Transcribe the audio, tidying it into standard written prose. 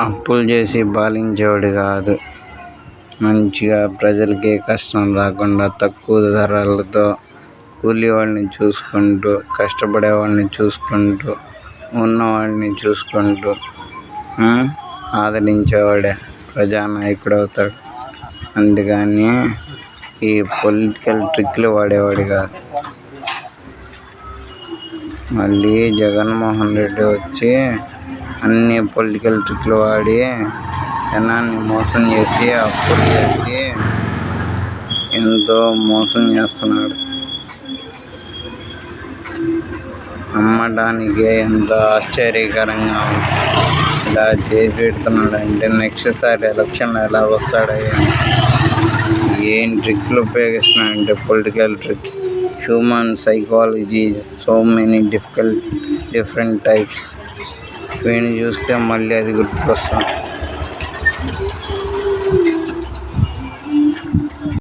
అప్పులు చేసి పాలించేవాడు కాదు. మంచిగా ప్రజలకి ఏ కష్టం రాకుండా తక్కువ ధరలతో కూలి వాళ్ళని చూసుకుంటూ, కష్టపడే వాళ్ళని చూసుకుంటూ, ఉన్నవాడిని చూసుకుంటూ ఆదరించేవాడే ప్రజానాయకుడు అవుతాడు. అందుకని ఈ పొలిటికల్ ట్రిక్లు వాడేవాడు కాదు. మళ్ళీ జగన్మోహన్ రెడ్డి వచ్చి అన్ని పొలిటికల్ ట్రిక్లు వాడి జనాన్ని మోసం చేసి, అప్పులు చేసి ఎంతో మోసం చేస్తున్నాడు. నమ్మడానికి ఎంతో ఆశ్చర్యకరంగా ఉంది. ఇలా చేసి పెడుతున్నాడు అంటే నెక్స్ట్ సారి ఎలక్షన్లో ఎలా వస్తాడో ఏం ట్రిక్లు ఉపయోగిస్తున్నాడంటే political trick. Human psychology, so many different types. వీడిని చూస్తే మళ్ళీ అది గుర్తుకొస్తాం.